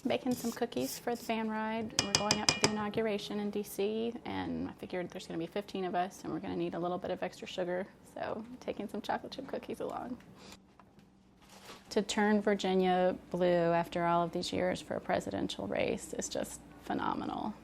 Baking some cookies for the van ride. We're going up to the inauguration in D.C., and I figured there's going to be 15 of us, and we're going to need a little bit of extra sugar, so taking some chocolate chip cookies along. To turn Virginia blue after all of these years for a presidential race is just phenomenal.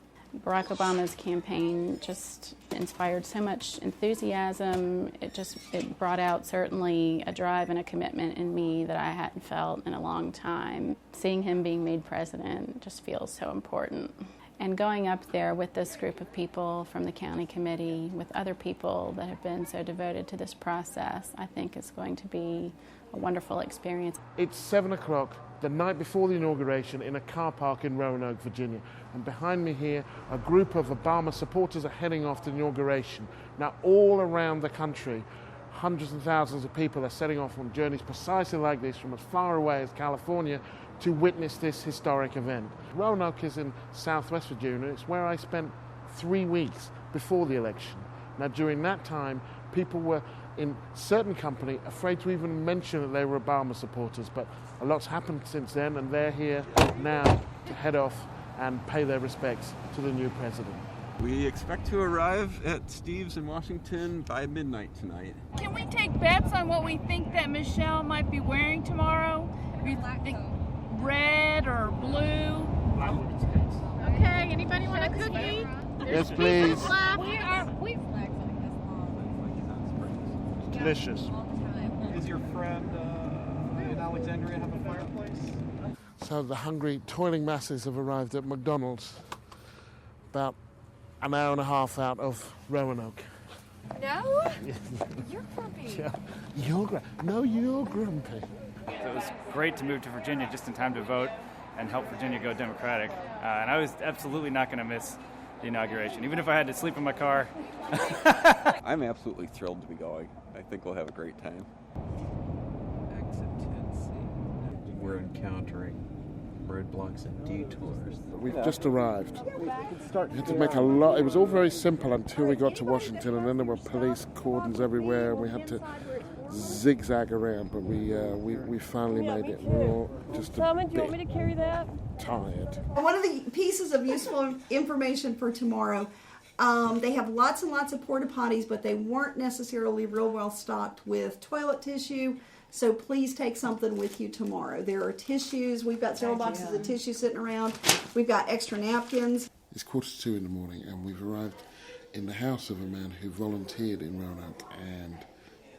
Barack Obama's campaign just inspired so much enthusiasm. It brought out certainly a drive and a commitment in me that I hadn't felt in a long time. Seeing him being made president just feels so important. And going up there with this group of people from the county committee, with other people that have been so devoted to this process, I think is going to be a wonderful experience. It's 7 o'clock the night before the inauguration in a car park in Roanoke, Virginia. And behind me here, a group of Obama supporters are heading off to the inauguration. Now, all around the country, hundreds and thousands of people are setting off on journeys precisely like this from as far away as California to witness this historic event. Roanoke is in southwest Virginia. It's where I spent 3 weeks before the election. Now, during that time, people were in certain company afraid to even mention that they were Obama supporters, but a lot's happened since then, and they're here now to head off and pay their respects to the new president. We expect to arrive at Steve's in Washington by midnight tonight. Can we take bets on what we think that Michelle might be wearing tomorrow? You think red or blue? Okay, anybody want a cookie? Yes, please. Delicious. Does your friend in Alexandria have a fireplace? So the hungry, toiling masses have arrived at McDonald's, about an hour and a half out of Roanoke. No? You're grumpy. Yeah. You're grumpy. It was great to move to Virginia just in time to vote and help Virginia go Democratic. And I was absolutely not going to miss the inauguration, even if I had to sleep in my car. I'm absolutely thrilled to be going. I think we'll have a great time. Exit 10C. We're encountering roadblocks and detours. We've just arrived. We had to make a lot. It was all very simple until we got to Washington, and then there were police cordons everywhere, and we had to zigzag around. But we finally made it. We're all just a Simon, do you want me to carry that? Tired. One of the pieces of useful information for tomorrow, they have lots and lots of porta potties, but they weren't necessarily real well stocked with toilet tissue. So please take something with you tomorrow. There are tissues. We've got several boxes of tissue sitting around. We've got extra napkins. It's 1:45 in the morning, and we've arrived in the house of a man who volunteered in Roanoke, and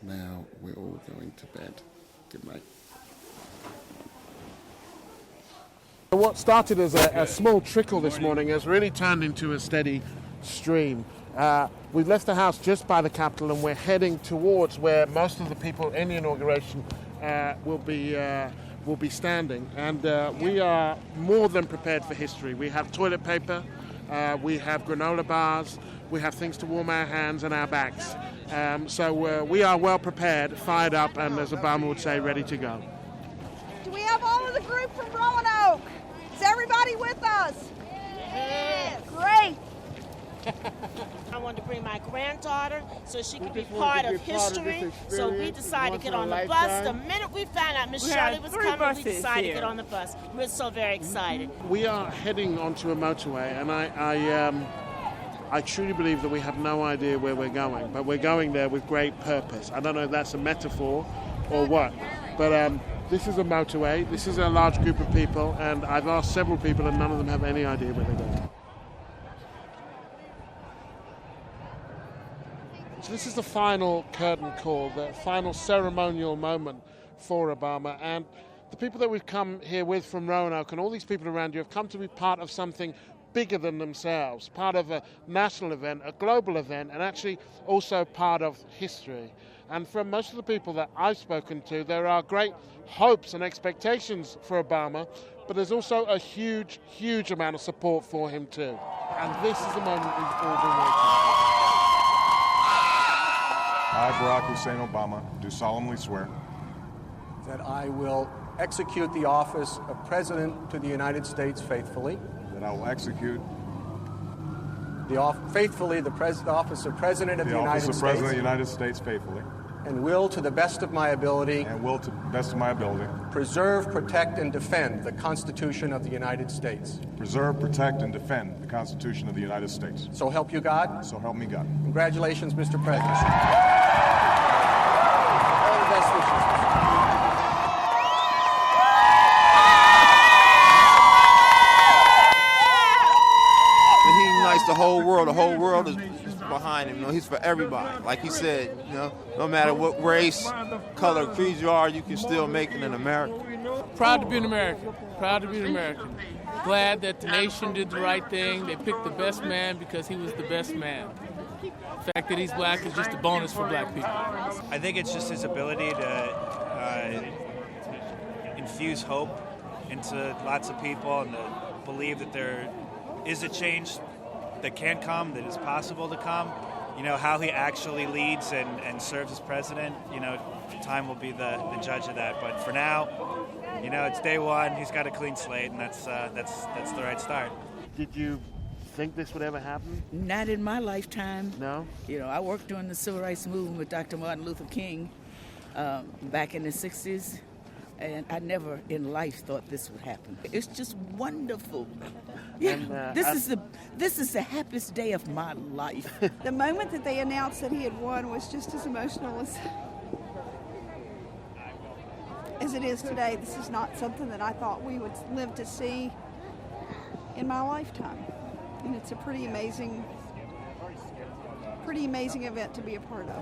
now we're all going to bed. Good night. What started as a small trickle this morning has really turned into a steady stream. We've left the house just by the Capitol, and we're heading towards where most of the people in the inauguration will be standing. And we are more than prepared for history. We have toilet paper, we have granola bars, we have things to warm our hands and our backs. So we are well prepared, fired up, and as Obama would say, ready to go. Do we have all of the group from Roanoke? Is everybody with us? Yes. Great. I wanted to bring my granddaughter so she could be part of history. So we decided to get on the bus. The minute we found out Miss Shirley was coming, we decided to get on the bus. We're so very excited. We are heading onto a motorway, and I truly believe that we have no idea where we're going, but we're going there with great purpose. I don't know if that's a metaphor or what, but this is a motorway, this is a large group of people, and I've asked several people and none of them have any idea where they're going. So this is the final curtain call, the final ceremonial moment for Obama, and the people that we've come here with from Roanoke and all these people around you have come to be part of something bigger than themselves, part of a national event, a global event, and actually also part of history. And from most of the people that I've spoken to, there are great hopes and expectations for Obama, but there's also a huge, huge amount of support for him too. And this is the moment we've all been waiting for. I, Barack Hussein Obama, do solemnly swear that I will execute the office of President to the United States faithfully. that I will execute faithfully the office of President of the United States. President of the United States faithfully. and will, to the best of my ability, preserve, protect, and defend the Constitution of the United States. Preserve, protect, and defend the Constitution of the United States. So help you God. So help me God. Congratulations, Mr. President. All the best wishes. He unites the whole world. The whole world is behind him. You know, he's for everybody. Like he said, you know, no matter what race, color, creed you are, you can still make it in America. Proud to be an American. Proud to be an American. Glad that the nation did the right thing. They picked the best man because he was the best man. The fact that he's black is just a bonus for black people. I think it's just his ability to infuse hope into lots of people and to believe that there is a change that can come, that is possible to come. You know, how he actually leads and serves as president, you know, time will be the judge of that. But for now, you know, it's day one. He's got a clean slate, and that's the right start. Did you think this would ever happen? Not in my lifetime. No? You know, I worked during the Civil Rights Movement with Dr. Martin Luther King back in the 60s, and I never in life thought this would happen. It's just wonderful. Yeah, And, this is the happiest day of my life. The moment that they announced that he had won was just as emotional as it is today. This is not something that I thought we would live to see in my lifetime. And it's a pretty amazing event to be a part of.